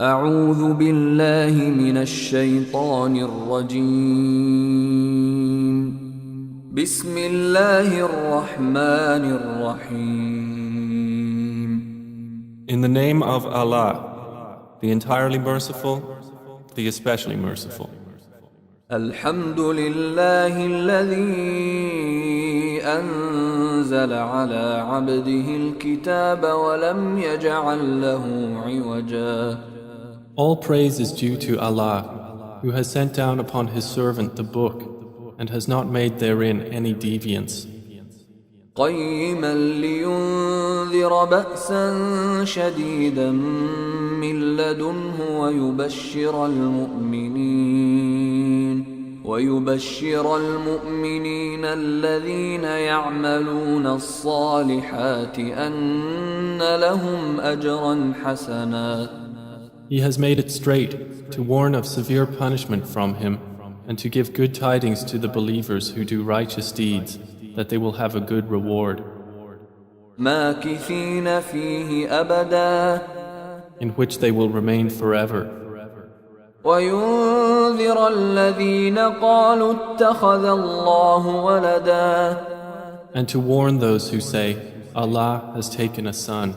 أعوذ بالله من الشيطان الرجيم بسم الله الرحمن الرحيم In the name of Allah, the entirely merciful, the especially merciful. الحمد لله الذي أنزل على عبده الكتاب ولم يجعل له عوجا. All praise is due to Allah, who has sent down upon His servant the book and has not made therein any deviance. قيما لينذر بأسا شديدا من لدنه ويبشر المؤمنين الذين يعملون الصالحات أن لهم أجرا حسنا. He has made it straight to warn of severe punishment from Him and to give good tidings to the believers who do righteous deeds, that they will have a good reward. ماكثين فيه أبدا in which they will remain forever. وينذر الذين قالوا اتخذ الله ولدا. And to warn those who say, Allah has taken a son.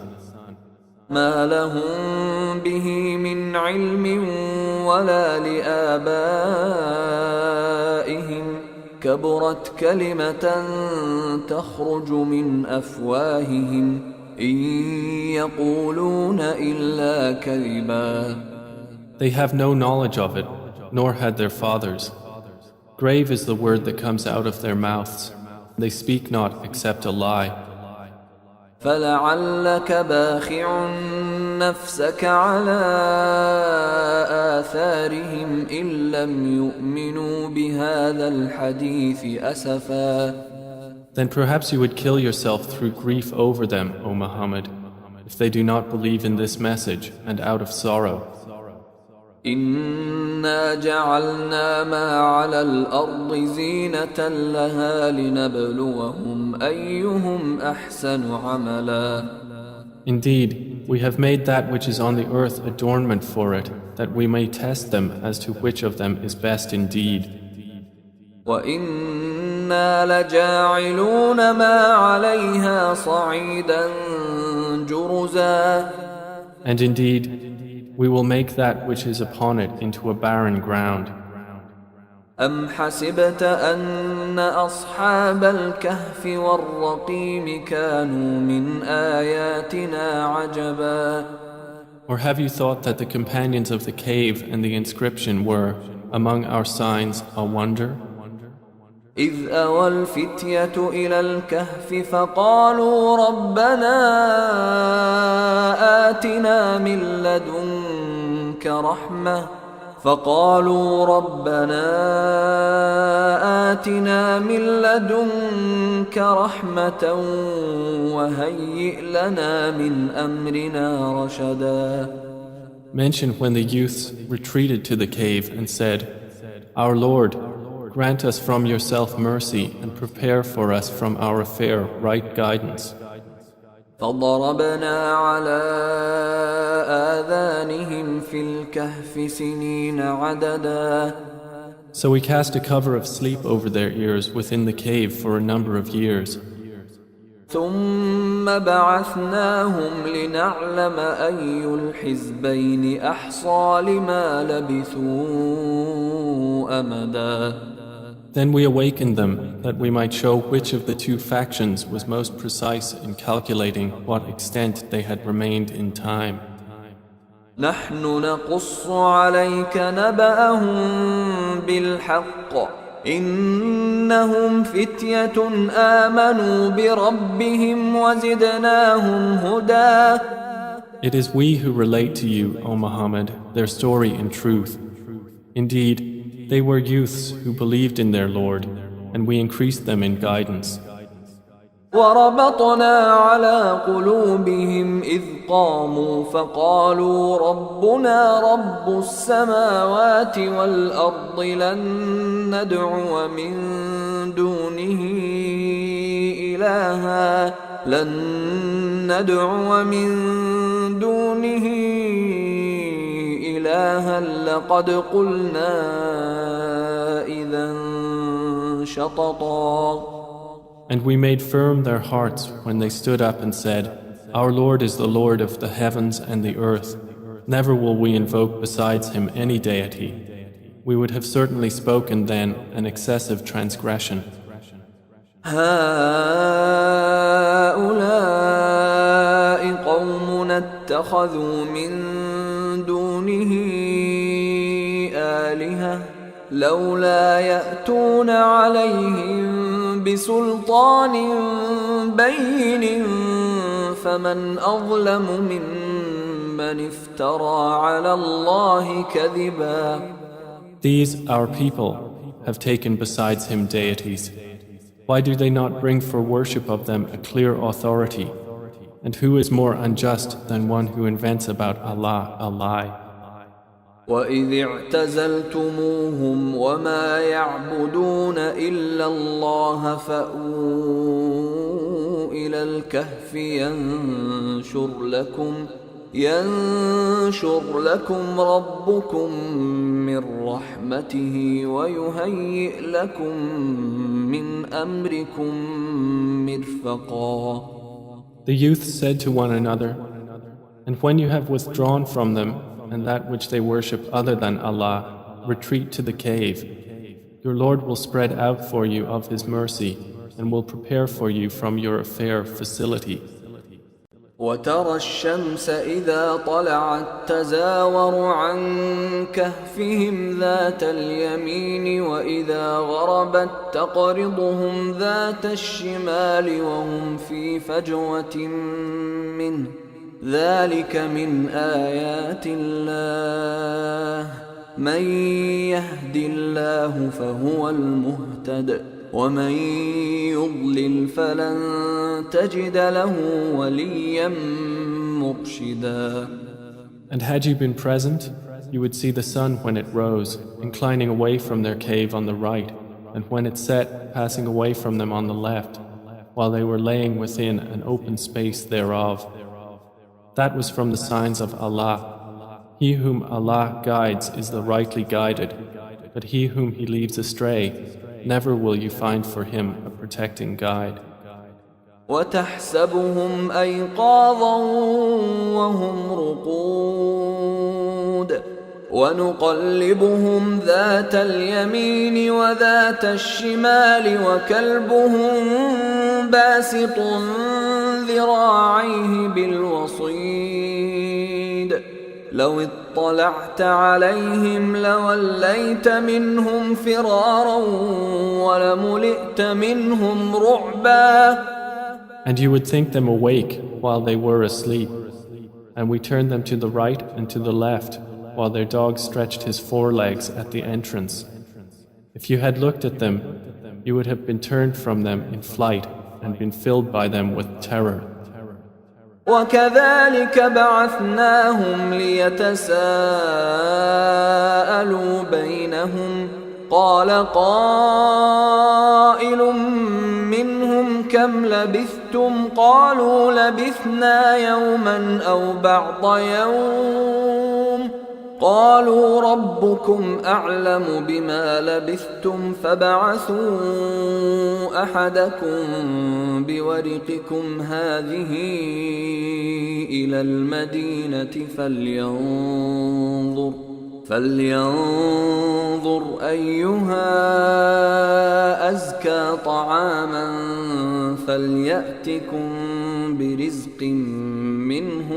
ما لهم به من علم ولا لآبائهم كبرت كلمة تخرج من أفواههم إن يقولون إلا كذبا. They have no knowledge of it, nor had their fathers. Grave is the word that comes out of their mouths. They speak not except a lie. فلعلك باخع نفسك على آثارهم إن لم يؤمنوا بهذا الحديث أسفا. Then perhaps you would kill yourself through grief over them, O Muhammad, if they do not believe in this message and out of sorrow. إنا جعلنا ما على الأرض زينة لها لنبلوهم أيهم أحسن عملا. Indeed, we have made that which is on the earth adornment for it, that we may test them as to which of them is best indeed. وإنا لجاعلون ما عليها صعيدا جرزا. And indeed, we will make that which is upon it into a barren ground. أم حسبت أن أصحاب الكهف والرقيم كانوا من آياتنا عجبا. Or have you thought that the companions of the cave and the inscription were, among our signs, a wonder? إذ أوى الفتية إلى الكهف فقالوا ربنا آتنا من لدنك رحمة وهيئ لنا من أمرنا رشدا. Mention when the youths retreated to the cave and said, Our Lord, grant us from yourself mercy and prepare for us from our affair right guidance. فضربنا على آذانهم في الكهف سنين عددا. So we cast a cover of sleep over their ears within the cave for a number of years. ثم بعثناهم لنعلم أي الحزبين أحصى لما لبثوا أمدا. Then we awakened them that we might show which of the two factions was most precise in calculating what extent they had remained in time. نحن نقص عليك نبأهم بالحق إنهم فتية آمنوا بربهم وزدناهم هدى. It is we who relate to you, O Muhammad, their story in truth. Indeed, they were youths who believed in their Lord, and we increased them in guidance. وربطنا على قلوبهم إذ قاموا فقالوا ربنا رب السماوات والأرض لن ندعو من دونه إلها لقد قلنا إذا شططا. And we made firm their hearts when they stood up and said, Our Lord is the Lord of the heavens and the earth. Never will we invoke besides him any deity. We would have certainly spoken then an excessive transgression. هؤلاء قومنا اتخذوا من دونه آلهة لولا يأتون عليهم بسلطان بين فمن أظلم ممن افترى على الله كذبا. These, our people, have taken besides him deities. Why do they not bring for worship of them a clear authority? And who is more unjust than one who invents about Allah a lie? وَإِذِ اعْتَزَلْتُمُوهُمْ وَمَا يَعْبُدُونَ إِلَّا اللَّهَ فَأْوُوا إِلَى الْكَهْفِ ينشر لكم ربكم من رحمته ويهيئ لكم من أمركم مرفقا. The youth said to one another, And when you have withdrawn from them and that which they worship other than Allah, retreat to the cave. Your Lord will spread out for you of His mercy and will prepare for you from your affair facility. وترى الشمس إذا طلعت تزاور عن كهفهم ذات اليمين وإذا غربت تقرضهم ذات الشمال وهم في فجوة منه ذلك من آيات الله من يهد الله فهو المهتد ومن يضلل فلن تجد له وليا مرشدا. And had you been present, you would see the sun when it rose, inclining away from their cave on the right, and when it set, passing away from them on the left, while they were laying within an open space thereof. That was from the signs of Allah. He whom Allah guides is the rightly guided, but he whom He leaves astray, never will you find for him a protecting guide. وتحسبهم أيقاظا وهم رقود ونقلبهم ذات اليمين وذات الشمال وكلبهم باسط ذراعيه بالوصيد لو اطلعت عليهم لوليت منهم فرارا ولملئت منهم رعبا. And you would think them awake while they were asleep, and we turned them to the right and to the left while their dog stretched his forelegs at the entrance. If you had looked at them, you would have been turned from them in flight and been filled by them with terror. وكذلك بعثناهم ليتساءلوا بينهم قال قائل منهم كم لبثتم قالوا لبثنا يوما أو بعض يوم قالوا ربكم أعلم بما لبثتم فابعثوا أحدكم بورقكم هذه إلى المدينة فلينظر أيها أزكى طعاما فليأتكم برزق منه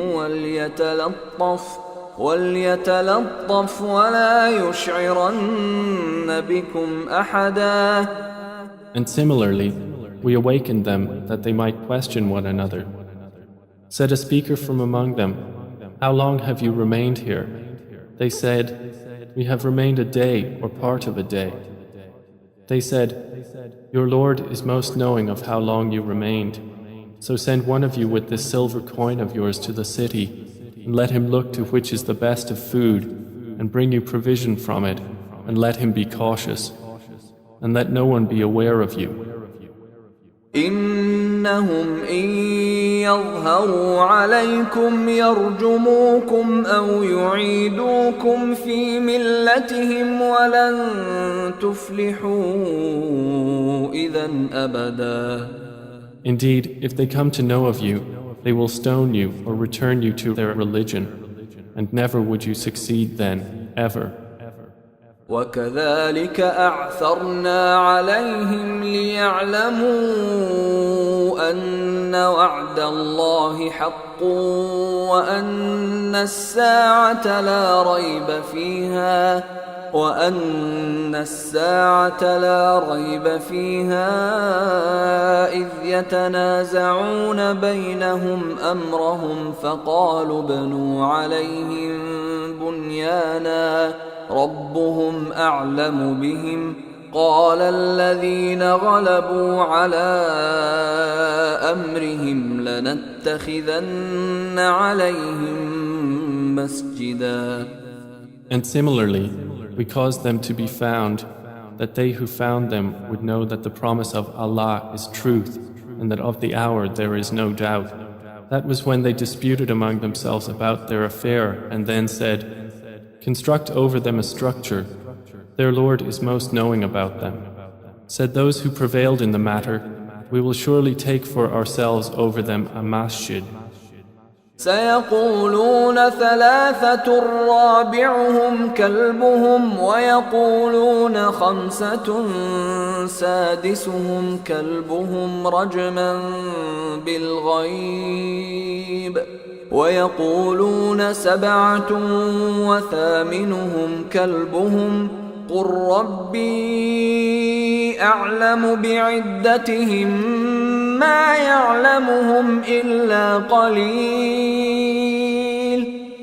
وليتلطف ولا يشعرن بكم أحدا. And similarly, we awakened them that they might question one another. Said a speaker from among them, How long have you remained here? They said, We have remained a day or part of a day. They said, Your Lord is most knowing of how long you remained. So send one of you with this silver coin of yours to the city, and let him look to which is the best of food, and bring you provision from it, and let him be cautious, and let no one be aware of you. إنهم إن يظهروا عليكم يرجموكم أو يعيدوكم في ملتهم ولن تفلحوا إذا أبدا. Indeed, if they come to know of you, they will stone you or return you to their religion, and never would you succeed then, ever. وكذلك أعثرنا عليهم ليعلموا أن وعد الله حق وأن الساعة لا ريب فيها إذ يتنازعون بينهم أمرهم فقالوا ابنوا عليهم بنيانا ربهم أعلم بهم قال الذين غلبوا على أمرهم لنتخذن عليهم مسجدا. And similarly, we caused them to be found, that they who found them would know that the promise of Allah is truth, and that of the hour there is no doubt. That was when they disputed among themselves about their affair, and then said, construct over them a structure. Their Lord is most knowing about them. Said those who prevailed in the matter, we will surely take for ourselves over them a masjid. سيقولون ثلاثة رابعهم كلبهم ويقولون خمسة سادسهم كلبهم رجما بالغيب ويقولون سبعة وثامنهم كلبهم قل ربي أعلم بعدتهم ما يعلمهم إلا قليل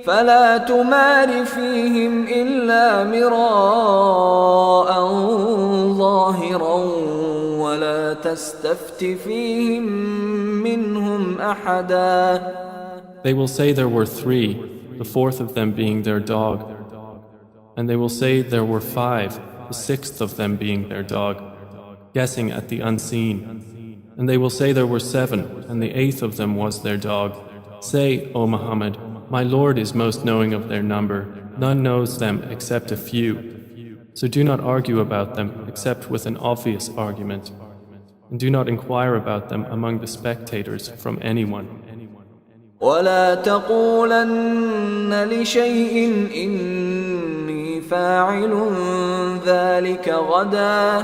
فلا تمار فيهم إلا مراء ظاهرا ولا تستفت فيهم منهم أحدا. They will say there were three, the fourth of them being their dog. And they will say there were five, the sixth of them being their dog, guessing at the unseen. And they will say there were seven, and the eighth of them was their dog. Say, O Muhammad, my Lord is most knowing of their number. None knows them except a few. So do not argue about them except with an obvious argument. And do not inquire about them among the spectators from anyone. ولا تقولن لشيء إني فاعل ذلك غدا.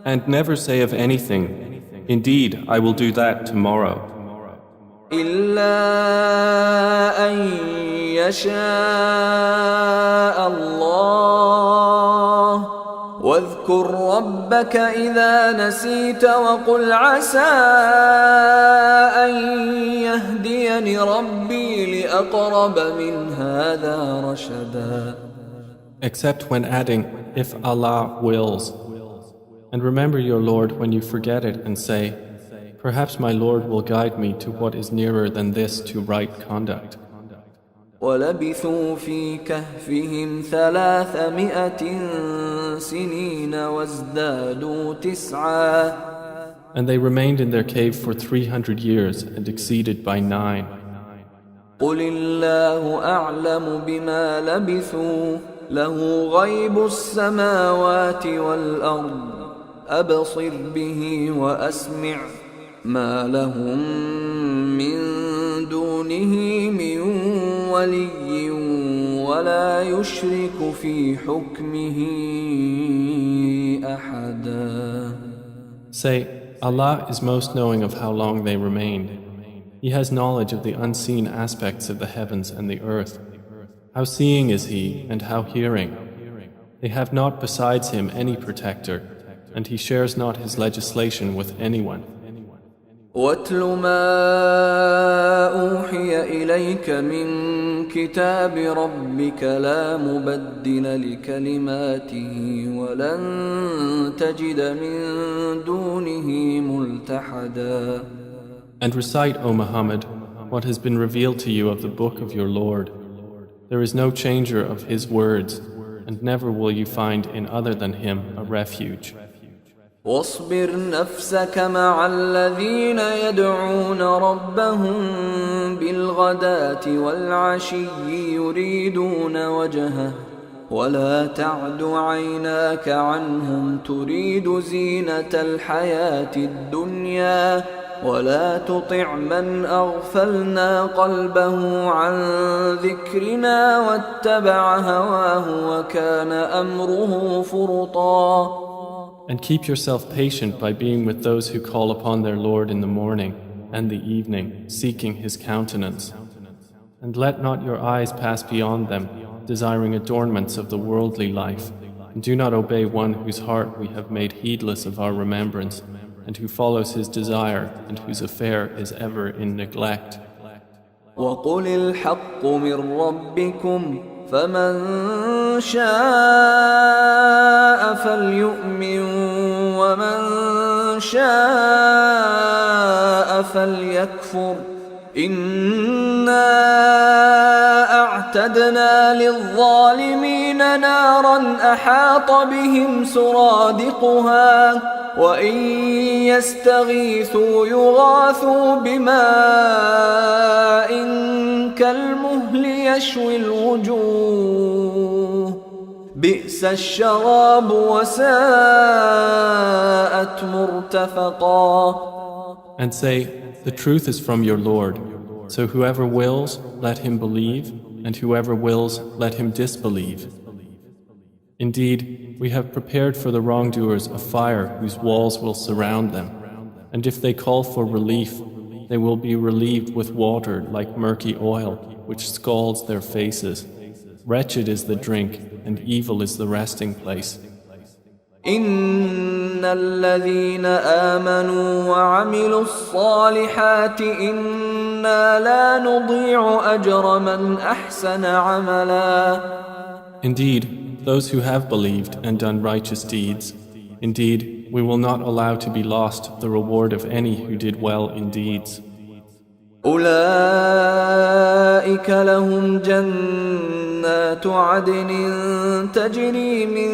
And never say of anything, indeed, I will do that tomorrow. إلا أن يشاء الله واذكر ربك إذا نسيت وقل عسى أن يهديني ربي لأقرب من هذا رشدا. Except when adding, if Allah wills. And remember your Lord when you forget it and say, perhaps my Lord will guide me to what is nearer than this to right conduct. ولبثوا في كهفهم 300 سنين وازدادوا 9. And they remained in their cave for 300 years and exceeded by 9. قل الله أعلم بما لبثوا له غيب السماوات والأرض أبصر به وأسمع ما لهم من دونه من ولي ولا يشرك في حكمه أحدا. Say, Allah is most knowing of how long they remained. He has knowledge of the unseen aspects of the heavens and the earth. How seeing is He and how hearing. They have not besides Him any protector, and He shares not His legislation with anyone. واتل ما أوحي إليك من كتاب ربك لا مبدل لكلماته ولن تجد من دونه ملتحدا. And recite, O Muhammad, what has been revealed to you of the book of your Lord. There is no changer of His words, and never will you find in other than Him a refuge. واصبر نفسك مع الذين يدعون ربهم بالغداة والعشي يريدون وجهه ولا تعد عيناك عنهم تريد زينة الحياة الدنيا ولا تطع من أغفلنا قلبه عن ذكرنا واتبع هواه وكان أمره فرطا. And keep yourself patient by being with those who call upon their Lord in the morning and the evening, seeking His countenance. And let not your eyes pass beyond them, desiring adornments of the worldly life, and do not obey one whose heart we have made heedless of our remembrance, and who follows his desire, and whose affair is ever in neglect. وَقُلِ الْحَقُّ مِنْ رَبِّكُمْ فَمَنْ شَاءَ فَلْيُؤْمِنْ وَمَنْ شَاءَ فَلْيَكْفُرْ إِنَّا أَعْتَدْنَا لِلظَّالِمِينَ نَارًا أَحَاطَ بِهِمْ سُرَادِقُهَا وَإِنْ يَسْتَغِيثُوا يُغَاثُوا بِمَاءٍ كَالْمُهْلِ يَشْوِي الْوُجُوهَ بِئْسَ الشَّرَابُ وَسَاءَتْ مُرْتَفَقًا. And say, the truth is from your Lord. So whoever wills, let him believe, and whoever wills, let him disbelieve. Indeed, we have prepared for the wrongdoers a fire whose walls will surround them, and if they call for relief, they will be relieved with water like murky oil, which scalds their faces. Wretched is the drink, and evil is the resting place. إن الذين آمنوا وعملوا الصالحات إنا لا نضيع أجر من أحسن عملا. Indeed, those who have believed and done righteous deeds, indeed, we will not allow to be lost the reward of any who did well in deeds. أولئك لهم جنات عدن تجري من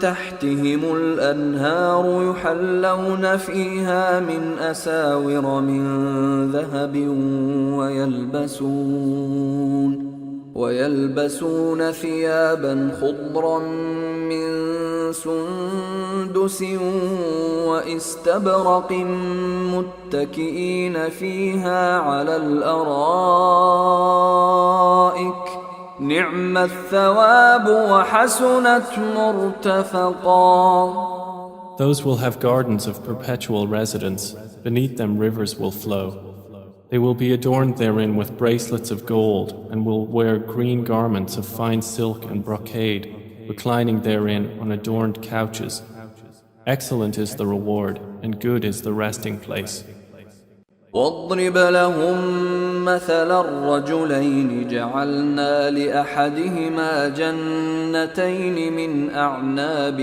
تحتهم الأنهار يحلون فيها من أساور من ذهب ويلبسون ثيابا خضرا من سندس واستبرق متكئين فيها على الأرائك نعم الثواب وحسنت مرتفقا. Those will have gardens of perpetual residence, beneath them rivers will flow. They will be adorned therein with bracelets of gold and will wear green garments of fine silk and brocade, reclining therein on adorned couches. Excellent is the reward and good is the resting place. واضرب لهم مثل الرجلين جعلنا لأحدهما جنتين من أعناب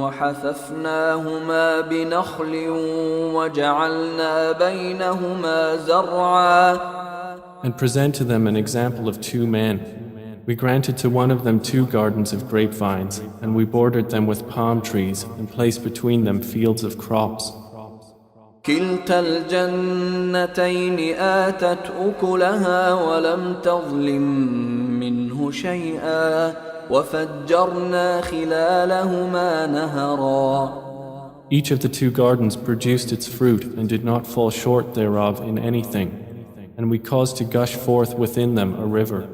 وحففناهما بنخل وجعلنا بينهما زرعا. And present to them an example of two men. We granted to one of them 2 gardens of grapevines, and we bordered them with palm trees and placed between them fields of crops. كلتا الجنتين آتت أكلها ولم تظلم منه شيئا وفجرنا خلالهما نهرا. Each of the 2 gardens produced its fruit and did not fall short thereof in anything, and we caused to gush forth within them a river.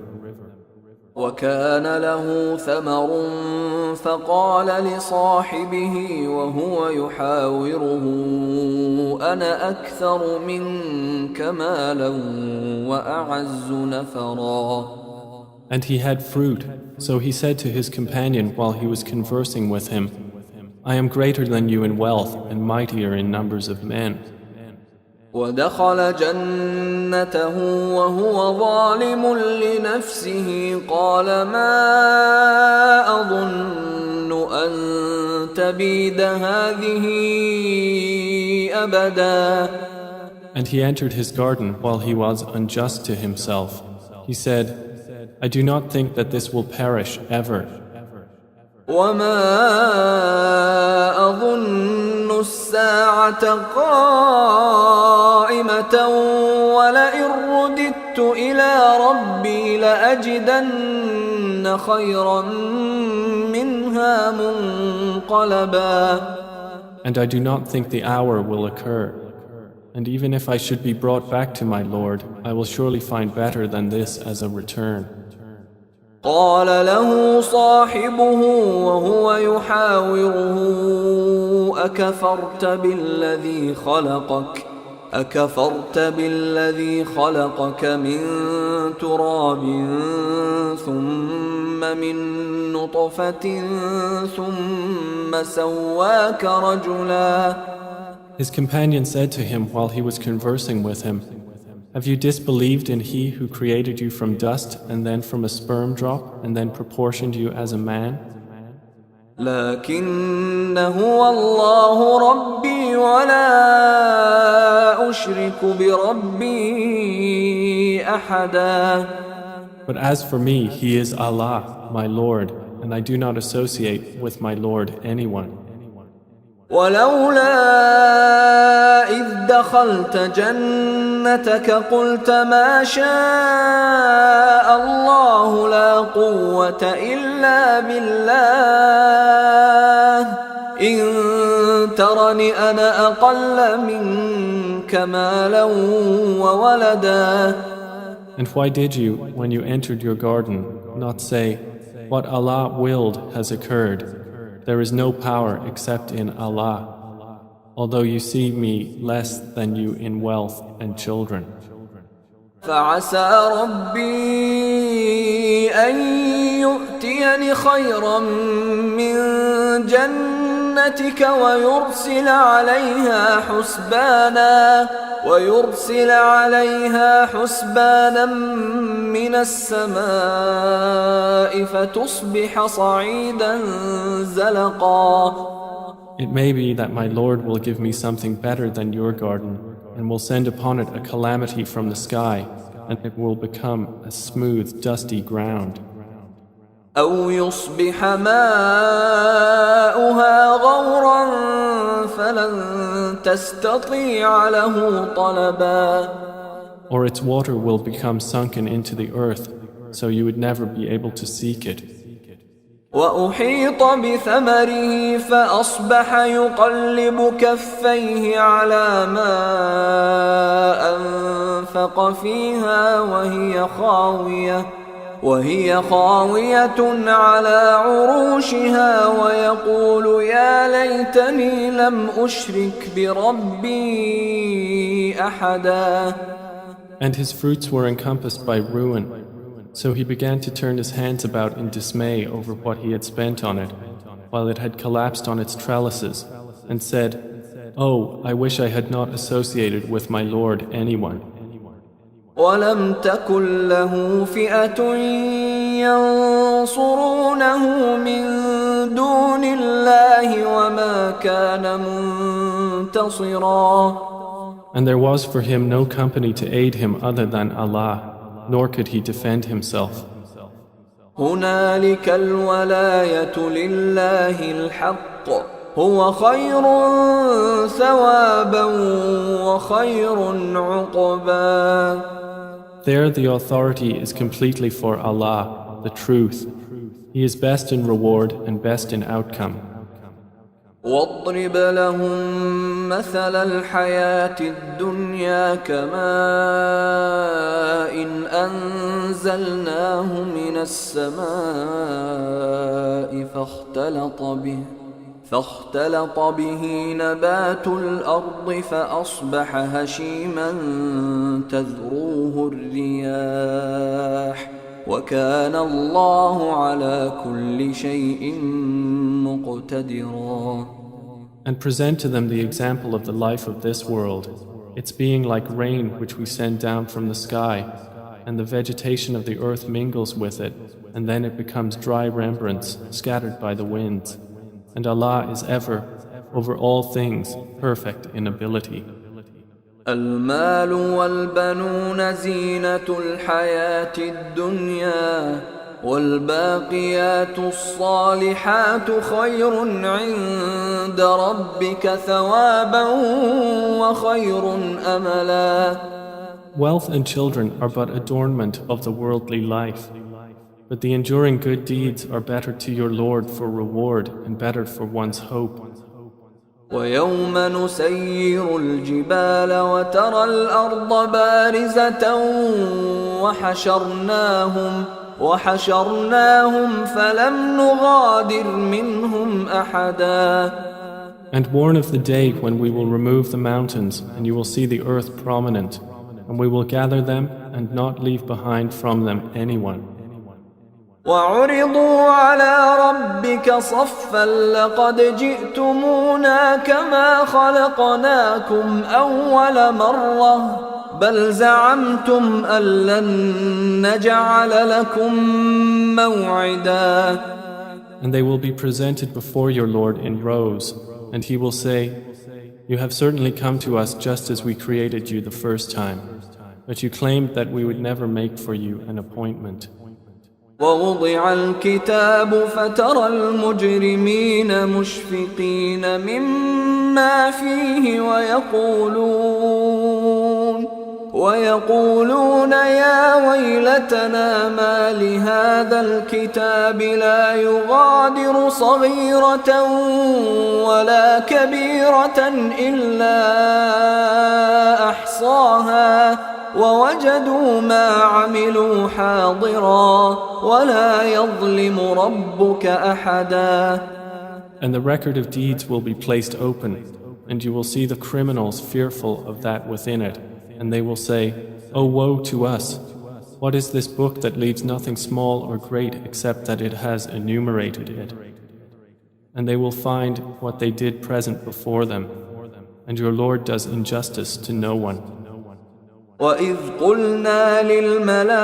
وكان له ثمر فقال لصاحبه وهو يحاوره أنا أكثر منك مالا وأعز نفرا. And he had fruit, so he said to his companion while he was conversing with him, I am greater than you in wealth and mightier in numbers of men. ودخل جنته وهو ظالم لنفسه قال ما أظن أن تبيد هذه أبدا. And he entered his garden while he was unjust to himself. He said, I do not think that this will perish ever. وما أظن الساعة قائمة ولئن رددت إلى ربي لأجدن خيرا منها منقلبا. And I do not think the hour will occur. And even if I should be brought back to my Lord, I will surely find better than this as a return. قال له صاحبه وهو يحاوره أكفرت بالذي خلقك من تراب ثم من نطفة ثم سواك رجلا. His companion said to him while he was conversing with him, Have you disbelieved in He who created you from dust and then from a sperm drop and then proportioned you as a man? لكن هو الله ربي ولا أشرك بربي أحدا. But as for me, He is Allah, my Lord, and I do not associate with my Lord anyone. ولولا إذ دخلت جنتك قلت ما شاء الله لا قوة إلا بالله إن ترني أنا أقل منك مالا وولدا. And why did you, when you entered your garden, not say, What Allah willed has occurred? There is no power except in Allah, although you see me less than you in wealth and children. فعسى ربي أن يؤتيني خيرا من جنتك ويرسل عليها حسبانا من السماء فتصبح صعيدا زلقا. It may be that my Lord will give me something better than your garden and will send upon it a calamity from the sky, and it will become a smooth, dusty ground. أو يصبح ماؤها غورا فلن تستطيع له طلبا. Or its water will become sunken into the earth, so you would never be able to seek it. وأحيط بثمره فأصبح يقلب كفيه على ما أنفق فيها وهي خاوية على عروشها ويقول يا ليتني لم أشرك بربي أحدا. And his fruits were encompassed by ruin, so he began to turn his hands about in dismay over what he had spent on it, while it had collapsed on its trellises, and said, Oh, I wish I had not associated with my Lord anyone. ولم تكن له فئة ينصرونه من دون الله وما كان منتصرا. And there was for him no company to aid him other than Allah, nor could he defend himself. هنالك الولاية لله الحق هو خير ثوابا وخير عقبا. There the authority is completely for Allah, the truth. He is best in reward and best in outcome. واضرب لهم مثل الحياة الدنيا كماء أنزلناه من السماء فاختلط به نبات الأرض فأصبح هشيما تذروه الرياح وكان الله على كل شيء مقتدرا. And present to them the example of the life of this world, its being like rain which we send down from the sky, and the vegetation of the earth mingles with it, and then it becomes dry rembrance scattered by the winds. And Allah is ever, over all things, perfect in ability. المال والبنون زينة الحياة الدنيا والباقيات الصالحات خير عند ربك ثوابا وخير أملا. Wealth and children are but adornment of the worldly life, but the enduring good deeds are better to your Lord for reward and better for one's hope. ويوم نسير الجبال وترى الأرض بارزة وحشرناهم فلم نغادر منهم أحدا. And warn of the day when we will remove the mountains and you will see the earth prominent, and we will gather them and not leave behind from them anyone. وعرضوا على ربك صفا لقد جئتمونا كما خلقناكم أول مرة بل زعمتم أن لن نجعل لكم موعدا. And they will be presented before your Lord in rows, and he will say, You have certainly come to us just as we created you the first time, but you claimed that we would never make for you an appointment. ووضع الكتاب فترى المجرمين مشفقين مما فيه ويقولون يا ويلتنا ما لهذا الكتاب لا يغادر صغيرة ولا كبيرة إلا أحصاها ووجدوا ما عملوا حاضرا ولا يظلم ربك أحدا. And the record of deeds will be placed open, and you will see the criminals fearful of that within it, and they will say, Oh, woe to us! What is this book that leaves nothing small or great except that it has enumerated it? And they will find what they did present before them, and your Lord does injustice to no one. وَإِذْ قُلْنَا لِلْمَلَائِكَةِ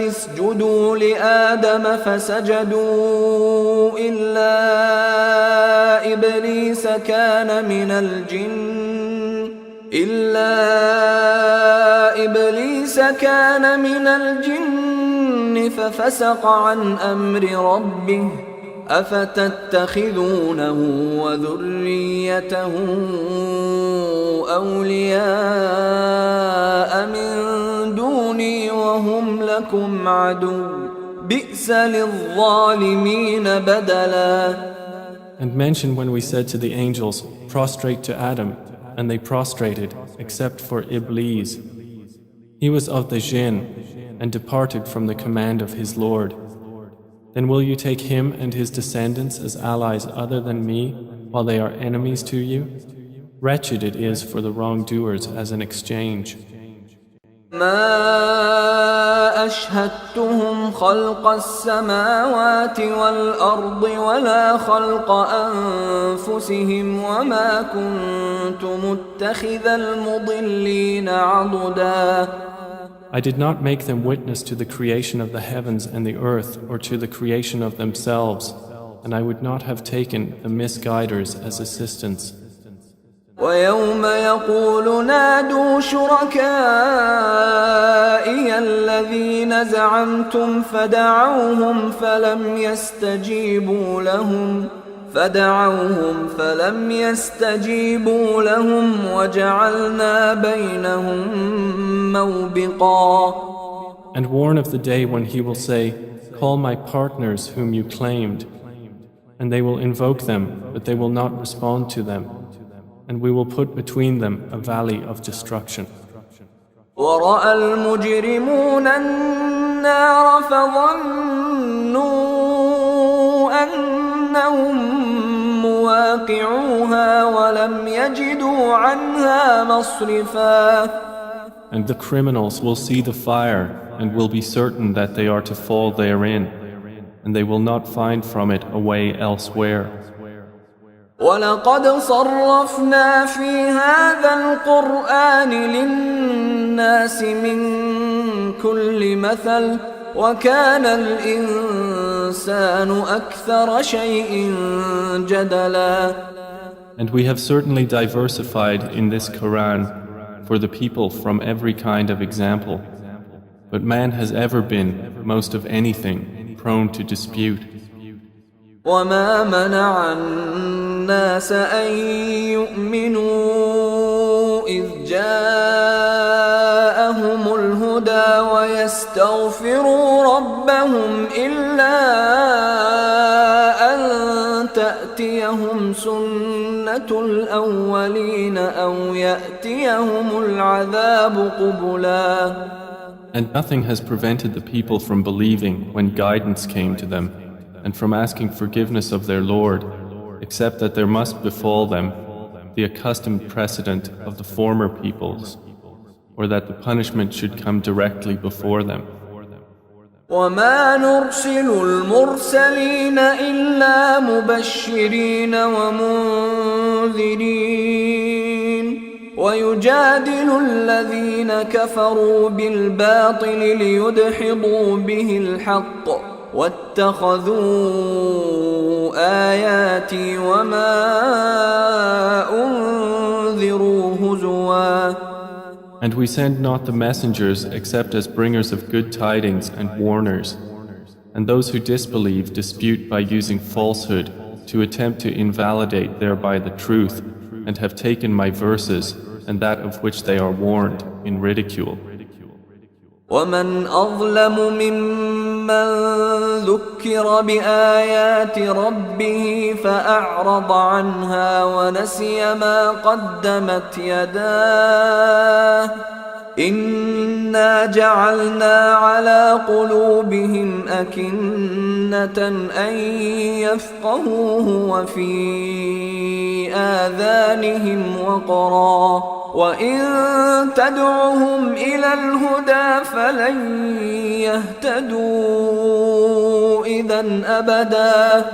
اسْجُدُوا لِآدَمَ فَسَجَدُوا إِلَّا إِبْلِيسَ كَانَ مِنَ الْجِنِّ فَفَسَقَ عَنْ أَمْرِ رَبِّهِ أفتتخذونه وذريته أولياء من دوني وهم لكم عدو بئس للظالمين بدلا. And mention when we said to the angels, Prostrate to Adam, and they prostrated except for Iblis. He was of the jinn and departed from the command of his Lord. Then will you take him and his descendants as allies other than me, while they are enemies to you? Wretched it is for the wrongdoers as an exchange. ما أشهدتهم خلق السماوات والأرض ولا خلق أنفسهم وما كنت متخذ المضلين عضدا. I did not make them witness to the creation of the heavens and the earth or to the creation of themselves, and I would not have taken the misguiders as assistants. ويوم يقول نادوا شركائي الذين زعمتم فدعوهم فلم يستجيبوا لهم وجعلنا بينهم موبقا. And warn of the day when he will say, Call my partners whom you claimed, and they will invoke them, but they will not respond to them, and we will put between them a valley of destruction. ورأى المجرمون النار فظنوا أنهم مواقعوها ولم يجدوا عنها مصرفا. And the criminals will see the fire and will be certain that they are to fall therein, and they will not find from it a way elsewhere. وَلَقَدْ صَرَّفْنَا فِي هَذَا الْقُرْآنِ لِلنَّاسِ مِنْ كُلِّ مَثَلٍ وَكَانَ الْإِنسَانُ أَكْثَرَ شَيْءٍ جَدَلًا. And we have certainly diversified in this Quran for the people from every kind of example. But man has ever been, most of anything, prone to dispute. وما منع الناس أن يؤمنوا إذ جاءهم الهدى ويستغفروا ربهم إلا أن تأتيهم سنة الأولين أو يأتيهم العذاب قبلا. And nothing has prevented the people from believing when guidance came to them, and from asking forgiveness of their Lord, except that there must befall them the accustomed precedent of the former peoples, or that the punishment should come directly before them. وما نرسل المرسلين إلا مبشرين ومنذرين ويجادل الذين كفروا بالباطل ليدحضوا به الحق واتخذوا آياتي وما أنذروا هزوا. And we send not the messengers except as bringers of good tidings and warners. And those who disbelieve dispute by using falsehood to attempt to invalidate thereby the truth, and have taken my verses and that of which they are warned in ridicule. ومن أظلم ممن ذكر بآيات ربه فأعرض عنها ونسي ما قدمت يداه إنا جعلنا على قلوبهم أكنة أن يفقهوه وفي آذانهم وقرا وإن تدعهم إلى الهدى فلن يهتدوا إذن أبدا.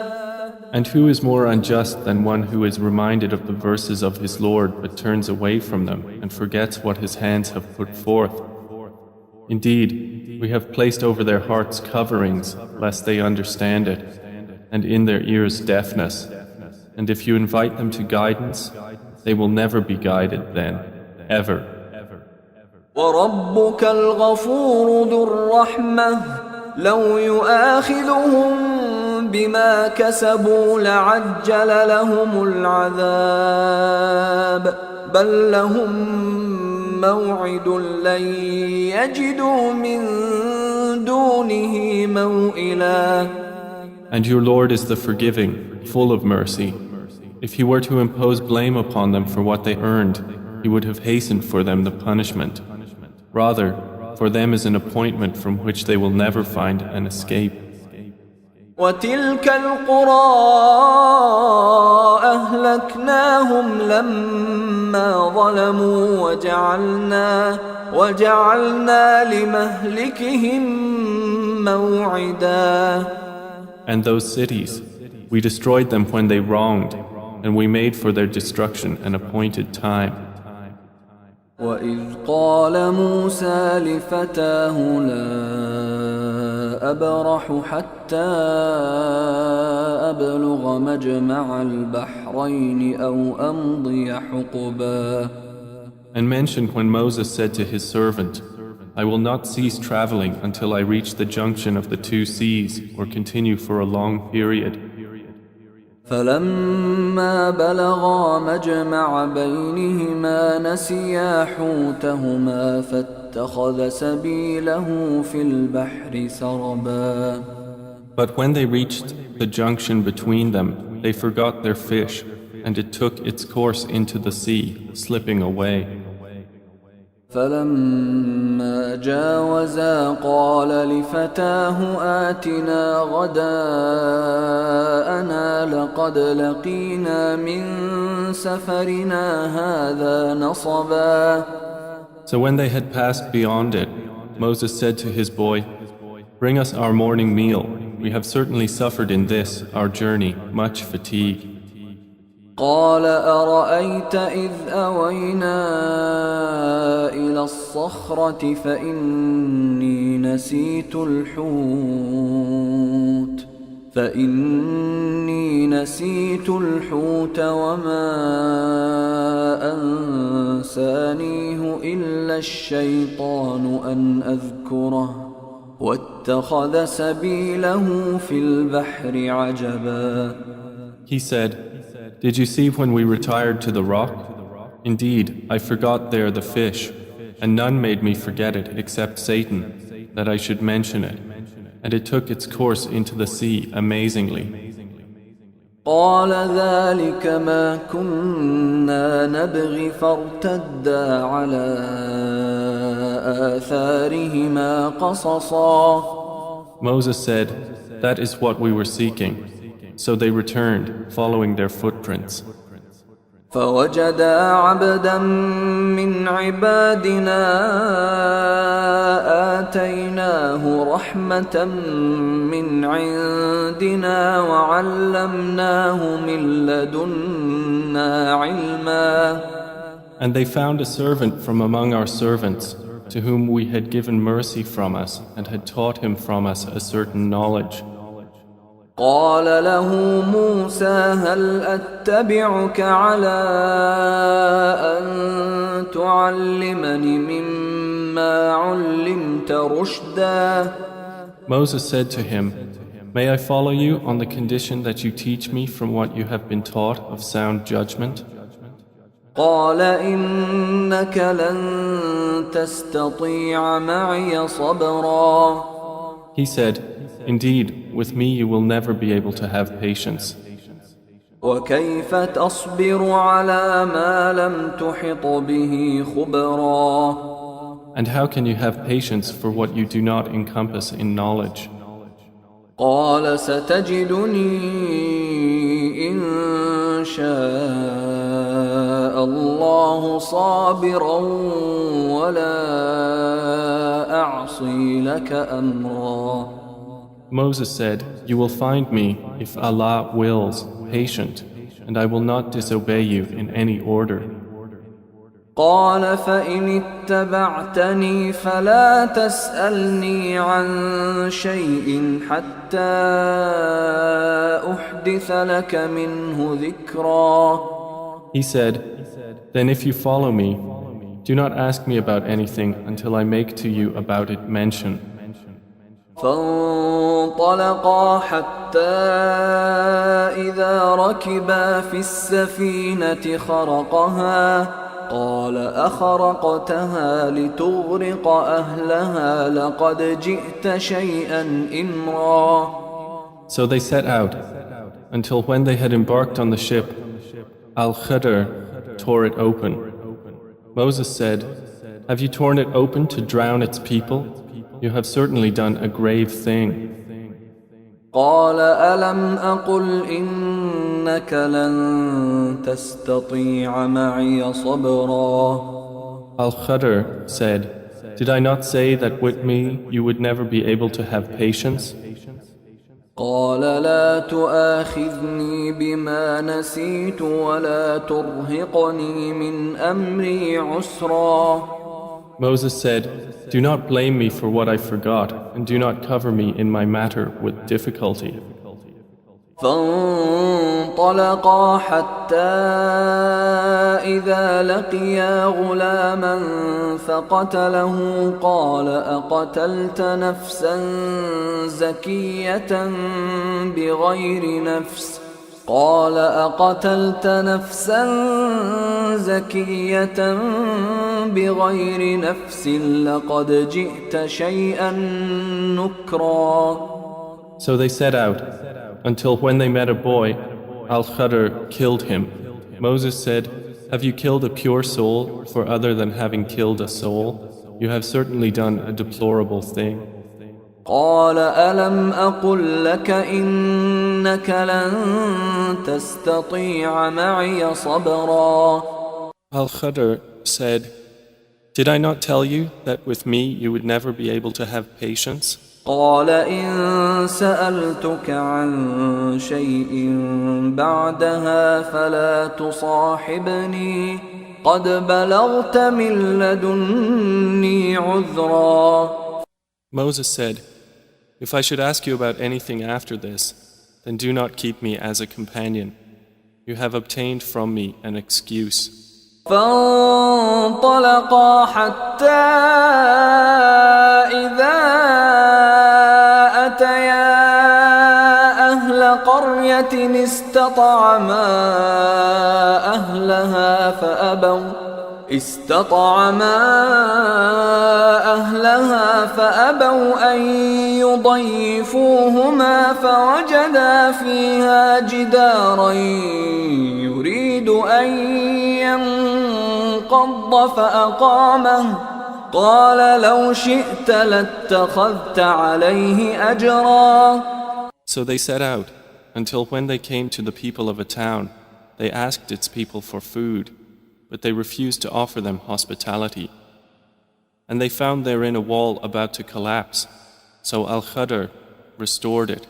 And who is more unjust than one who is reminded of the verses of his Lord but turns away from them and forgets what his hands have put forth? Indeed, we have placed over their hearts coverings lest they understand it, and in their ears deafness. And if you invite them to guidance, they will never be guided then, ever. وَرَبُّكَ الْغَفُورُ ذُو الرَّحْمَةِ لَوْ يُؤَاخِذُهُم بما كسبوا لعجل لهم العذاب بل لهم موعد لن يجدوا من دونه موئلا. And your Lord is the forgiving, full of mercy. If he were to impose blame upon them for what they earned, he would have hastened for them the punishment. Rather, for them is an appointment from which they will never find an escape. وتلك القرى أهلكناهم لما ظلموا وجعلنا لمهلكهم موعدا. And those cities, we destroyed them when they wronged, and we made for their destruction an appointed time. وإذ قال موسى لفتاه لا أبرح حتى أبلغ مجمع البحرين أو أمضي حقبا. And mentioned when Moses said to his servant, I will not cease traveling until I reach the junction of the two seas or continue for a long period. فلما بلغا مجمع بينهما نسيا حوتهما فاتخذ سبيله في البحر سربا. But when they reached the junction between them, they forgot their fish, and it took its course into the sea, slipping away. فلما جاوزا قال لفتاه آتنا غداءنا لقد لقينا من سفرنا هذا نصبا. So when they had passed beyond it, Moses said to his boy, Bring us our morning meal. We have certainly suffered in this, our journey, much fatigue. قال أرأيت إذ أوينا إلى الصخرة فإني نسيت الحوت فإني نسيت الحوت وما أنسانيه إلا الشيطان أن أذكره واتخذ سبيله في البحر عجبا. He said, "Did you see when we retired to the rock? Indeed, I forgot there the fish, and none made me forget it except Satan, that I should mention it. And it took its course into the sea amazingly." قال ذلك ما كنا نبغي فارتدا على آثارهما قصصا. Moses said, "That is what we were seeking." So they returned, following their footprints. فوجدا عبدا من عبادنا آتيناه رحمة من عندنا وعلمناه من لدنا علما. And they found a servant from among our servants, to whom we had given mercy from us and had taught him from us a certain knowledge. قال له موسى هل أتبعك على أن تعلمني مما علمت رشدا. Moses said to him, "May I follow you on the condition that you teach me from what you have been taught of sound judgment?" قال إنك لن تستطيع معي صبرا. He said, "Indeed, with me you will never be able to have patience. وكيف تصبر على ما لم تحط به خبرا. And how can you have patience for what you do not encompass in knowledge?" قال ستجدني إن شاء الله صابرا ولا أعصي لك أمرا. Moses said, "You will find me, if Allah wills, patient, and I will not disobey you in any order." قال فإن اتبعتني فلا تسألني عن شيء حتى أحدث لك منه ذكرا. He said, "Then if you follow me, do not ask me about anything until I make to you about it mention." فانطلقا حتى إذا ركبا في السفينة خرقها قال أخرقتها لتغرق أهلها لقد جئت شيئا إمرا. So they set out, until when they had embarked on the ship, Al-Khidr tore it open. Moses said, "Have you torn it open to drown its people? You have certainly done a grave thing." قال ألم أقل إنك لن تستطيع معي صبرا. Al-Khidr said, "Did I not say that with me you would never be able to have patience?" قال لا تؤاخذني بما نسيت ولا ترهقني من أمري عسرا. Moses said, "Do not blame me for what I forgot, and do not cover me in my matter with difficulty." فانطلقا حتى إذا لقيا غلاما فقتله قال أقتلت نفسا زكية بغير نفس قال أقتلت نفسا زكية بغير نفس لقد جئت شيئا نكرا. So they set out, until when they met a boy, Al-Khidr killed him. Moses said, "Have you killed a pure soul for other than having killed a soul? You have certainly done a deplorable thing." قال ألم أقل لك إنك لن تستطيع معي صبرا. Al-Khidr said, "Did I not tell you that with me you would never be able to have patience?" قال إن سألتك عن شيء بعدها فلا تصاحبني قد بلغت من لدني عذرا. Moses said, "If I should ask you about anything after this, then do not keep me as a companion. You have obtained from me an excuse. فانطلقا حتى إذا أتيا أهل قرية استطعما أهلها فأبوا أن يضيفوهما فوجدا فيها جدارا يريد أن ينقض فأقامه قال لو شئت لاتخذت عليه أجرا. So they set out, until when they came to the people of a town, they asked its people for food, but they refused to offer them hospitality. And they found therein a wall about to collapse, so Al-Khadr restored it.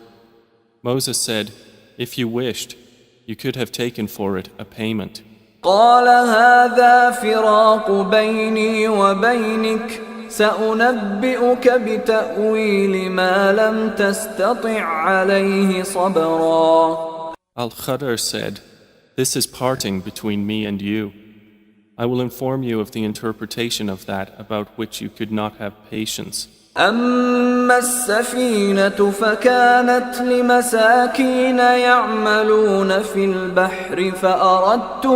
Moses said, if you wished, you could have taken for it a payment. قال هذا فراق بيني وبينك سأنبئك بتأويل ما لم تستطع عليه صبرا. Al-Khadr said, this is parting between me and you. I will inform you of the interpretation of that about which you could not have patience. أما السفينة فكانت لمساكين يعملون في البحر فأردت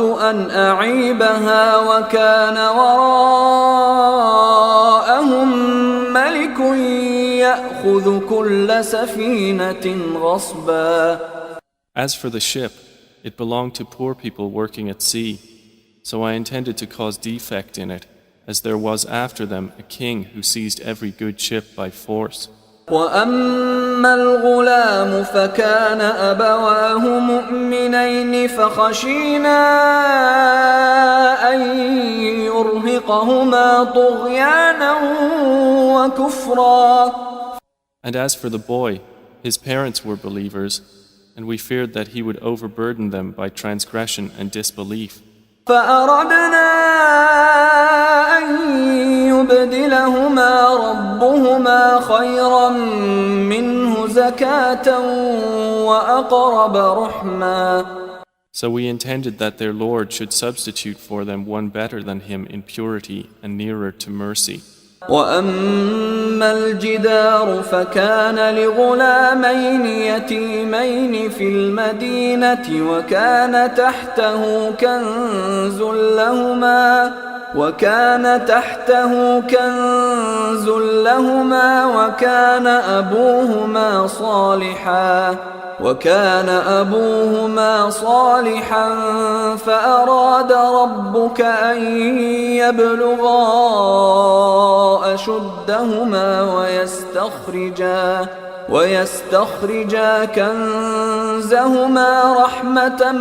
أن أعيبها وكان وراءهم ملك يأخذ كل سفينة غصبا. As for the ship, it belonged to poor people working at sea, so I intended to cause defect in it, as there was after them a king who seized every good ship by force. وأما الغلام فكان أبواه مؤمنين فخشينا أن يرهقهما طغيانا وكفرا. And as for the boy, his parents were believers, and we feared that he would overburden them by transgression and disbelief. فأردنا أن يبدلهما ربهما خيرا منه زكاة وأقرب رحما. So we intended that their Lord should substitute for them one better than him in purity and nearer to mercy. وأما الجدار فكان لغلامين يتيمين في المدينة وكان تحته كنز لهما وكان أبوهما صالحا فأراد ربك أن يبلغا أشدهما ويستخرجا كنزهما رحمة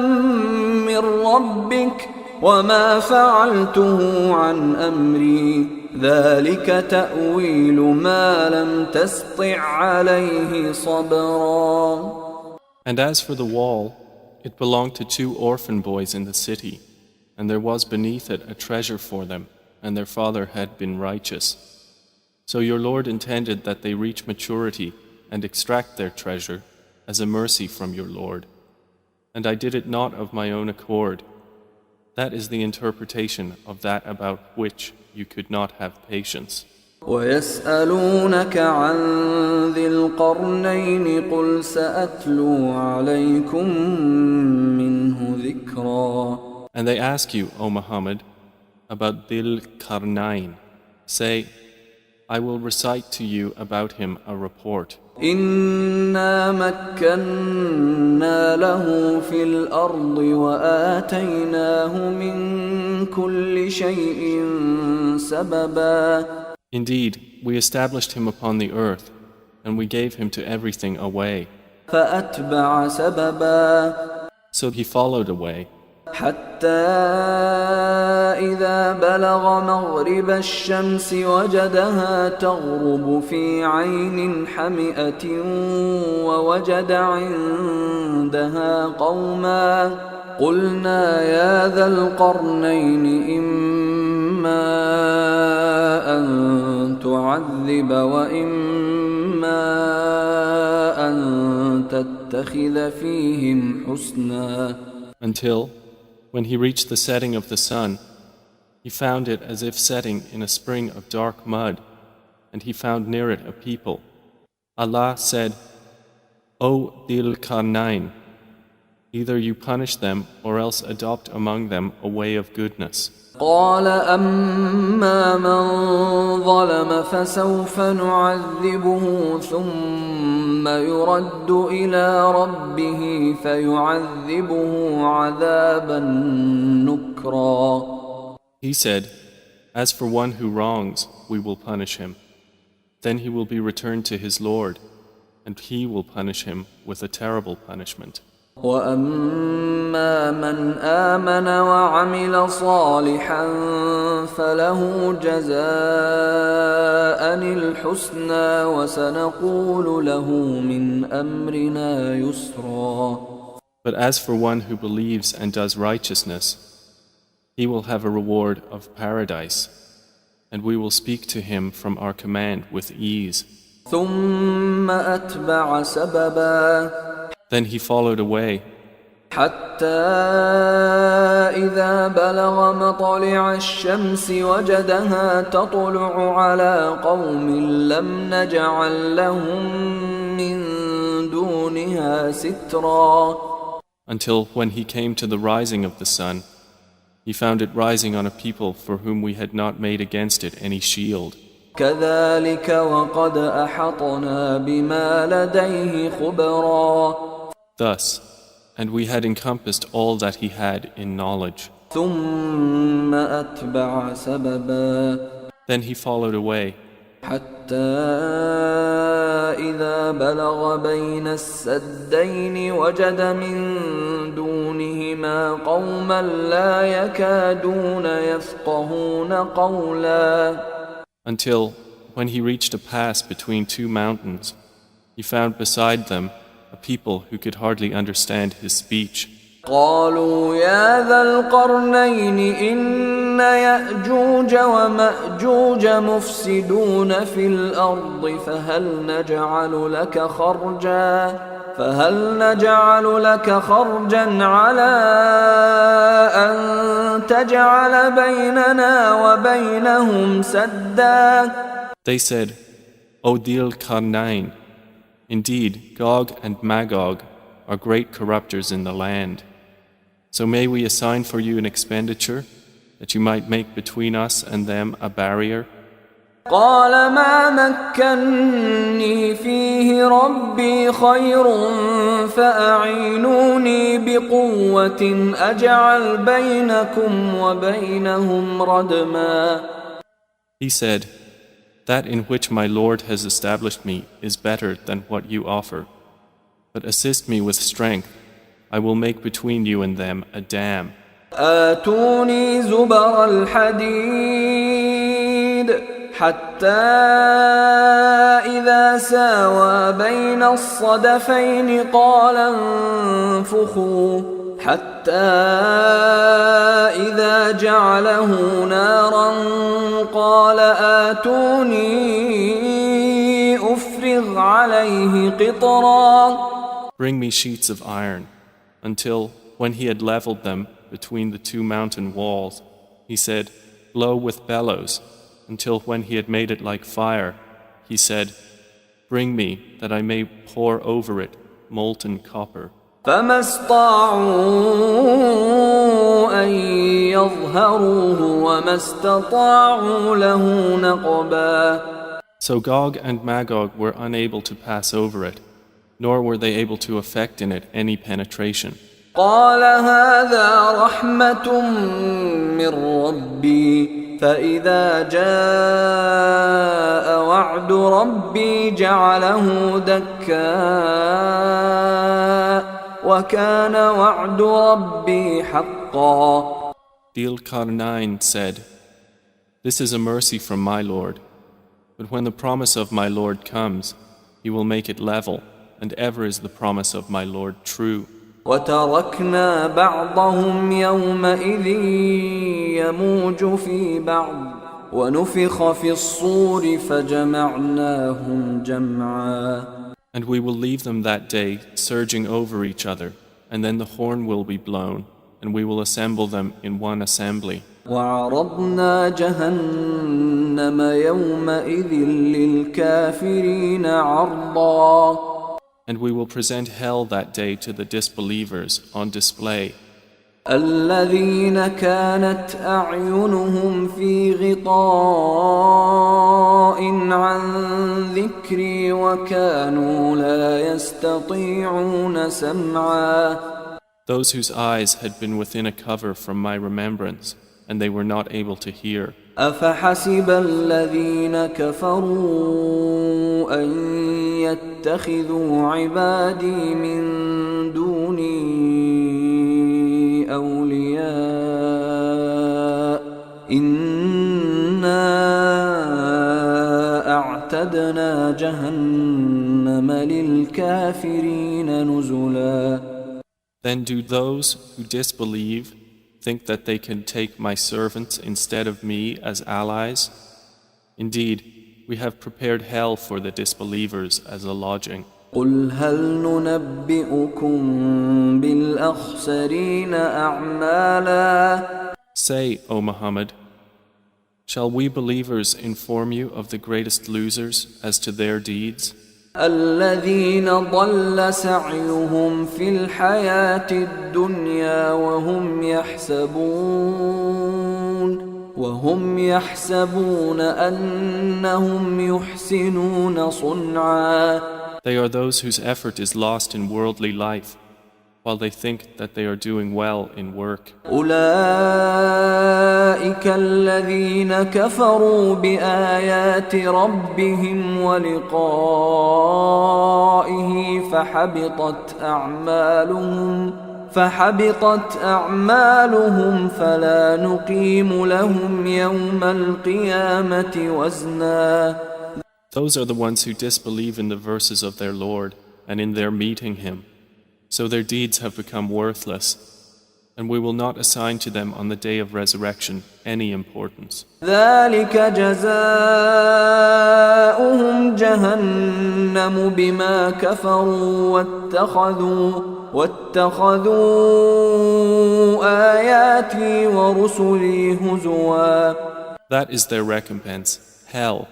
من ربك وما فعلته عن أمري ذلك تأويل ما لم تسطع عليه صبرا. And as for the wall, it belonged to 2 orphan boys in the city, and there was beneath it a treasure for them, and their father had been righteous. So your Lord intended that they reach maturity and extract their treasure as a mercy from your Lord. And I did it not of my own accord. That is the interpretation of that about which you could not have patience. ويسألونك عن ذي القرنين قل سأتلو عليكم منه ذكرا. And they ask you, O Muhammad, about Dhil Qarnayn. Say, I will recite to you about him a report. إنا مكنا له في الأرض وآتيناه من كل شيء سببا. Indeed, we established him upon the earth, and we gave him to everything a way. فأتبع سببا. So he followed a way. حتى إذا بلغ مغرب الشمس وجدها تغرب في عين حمئة ووجد عندها قوما قلنا يا ذا القرنين إما أن تعذب وإما يتخذ فيهم حسنا. Until, when he reached the setting of the sun, he found it as if setting in a spring of dark mud, and he found near it a people. Allah said, O Dhil Qarnayn, either you punish them or else adopt among them a way of goodness. قال أما من ظلم فسوف نعذبه ثم يرد إلى ربه فيعذبه عذابا نكرا. He said, As for one who wrongs, we will punish him. Then he will be returned to his Lord, and he will punish him with a terrible punishment. وَأَمَّا مَنْ آمَنَ وَعَمِلَ صَالِحًا فَلَهُ جَزَاءً الْحُسْنَى وَسَنَقُولُ لَهُ مِنْ أَمْرِنَا يُسْرًا. But as for one who believes and does righteousness, he will have a reward of paradise, and we will speak to him from our command with ease. ثُمَّ أَتْبَعَ سَبَبًا. Then he followed away, حتى إذا بلغ مطلع الشمس وجدها تطلع على قوم لم نجعل لهم من دونها سترا. until when he came to the rising of the sun, he found it rising on a people for whom we had not made against it any shield. كذلك وقد أحطنا بما لديه خبرا. Thus, and we had encompassed all that he had in knowledge. ثم أتبع سببا. Then he followed away, حتى إذا بلغ بين السدين وجد من دونهما قوما لا يكادون يفقهون قولا. until, when he reached a pass between two mountains, he found beside them a people who could hardly understand his speech. قالوا يا ذا القرنين إن يأجوج ومأجوج مفسدون في الأرض فهل نجعل لك خرجا على أن تجعل بيننا وبينهم سدا. They said, O Dhil Qarnayn, indeed Gog and Magog are great corruptors in the land. So may we assign for you an expenditure that you might make between us and them a barrier? قال ما مكني فيه ربي خير فأعينوني بقوة أجعل بينكم وبينهم ردما. He said, That in which my Lord has established me is better than what you offer. But assist me with strength, I will make between you and them a dam. آتوني زبر الحديد حتى إذا ساوى بين الصدفين قال انفخوا حتى إذا جعله نارا قال آتوني أفرغ عليه قطرا. Bring me sheets of iron, until, when he had leveled them between the two mountain walls, he said, Blow with bellows, until when he had made it like fire, he said, Bring me, that I may pour over it molten copper. فما استطاعوا أن يظهروه وما استطاعوا له نقبا. So Gog and Magog were unable to pass over it, nor were they able to effect in it any penetration. قال هذا رحمة من ربي فإذا جاء وعد ربي جعله دكا وكان وعد ربي حقا. Dhil Qarnayn said, This is a mercy from my Lord, but when the promise of my Lord comes, he will make it level, and ever is the promise of my Lord true. وتركنا بعضهم يومئذ يموج في بعض ونفخ في الصور فجمعناهم جمعا. And we will leave them that day surging over each other, and then the horn will be blown, and we will assemble them in one assembly. وعرضنا جهنم يومئذ للكافرين عرضا. And we will present hell that day to the disbelievers on display. الذين كانت أعينهم في غطاء عن ذكري وكانوا لا يستطيعون سمعا. Those whose eyes had been within a cover from my remembrance, and they were not able to hear. أفحسب الذين كفروا أن يتخذوا عبادي من دوني أولياء إنا أعتدنا جهنم للكافرين نزلا. Then do those who disbelieve think that they can take my servants instead of me as allies? Indeed, we have prepared hell for the disbelievers as a lodging. قل هل ننبئكم بالأخسرين أعمالا. Say, O Muhammad, shall we believers inform you of the greatest losers as to their deeds? الذين ضل سعيهم في الحياة الدنيا وهم يحسبون أنهم يحسنون صنعا. They are those whose effort is lost in worldly life, while they think that they are doing well in work. أولئك الذين كفروا بآيات ربهم ولقائه فحبطت أعمالهم فلا نقيم لهم يوم القيامة وزنا. Those are the ones who disbelieve in the verses of their Lord and in their meeting Him. So their deeds have become worthless, and we will not assign to them on the day of resurrection any importance. ذلك جزاؤهم جهنم بما كفروا واتخذوا آياتي ورسلي هزوا. That is their recompense, hell,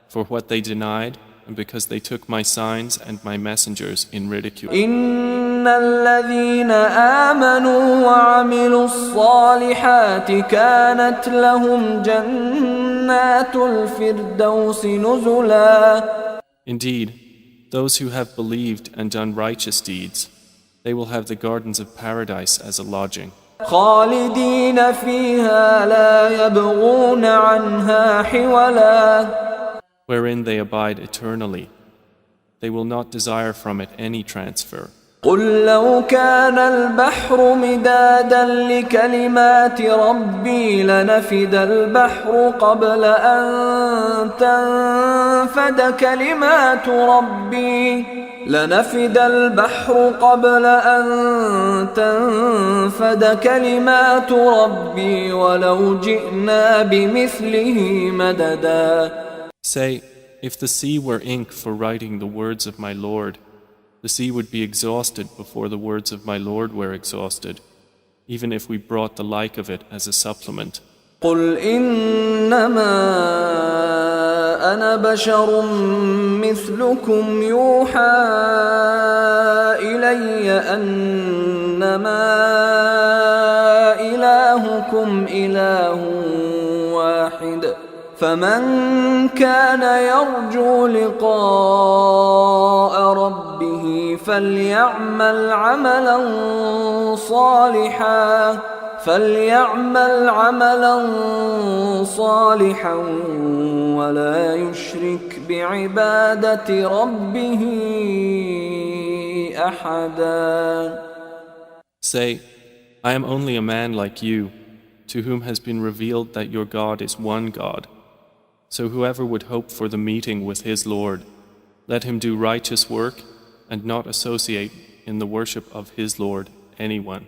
for what they denied and because they took my signs and my messengers in ridicule. إن الذين آمنوا وعملوا الصالحات كانت لهم جنات الفردوس نزلا. Indeed, those who have believed and done righteous deeds, they will have the gardens of paradise as a lodging. خالدين فيها لا يبغون عنها حولا. Wherein they abide eternally. They will not desire from it any transfer. قل لو كان البحر مدادا لكلمات ربي لنفد البحر قبل أن تنفد كلمات ربي ولو جئنا بمثله مددا. Say, if the sea were ink for writing the words of my Lord, the sea would be exhausted before the words of my Lord were exhausted, even if we brought the like of it as a supplement. قل إنما أنا بشر مثلكم يوحى إلي أنما إلهكم إله واحد فمن كان يرجو لقاء ربه فليعمل عملا صالحا ولا يشرك بعبادة ربه أحدا. Say, I am only a man like you, to whom has been revealed that your God is one God. So whoever would hope for the meeting with his Lord, let him do righteous work and not associate in the worship of his Lord anyone.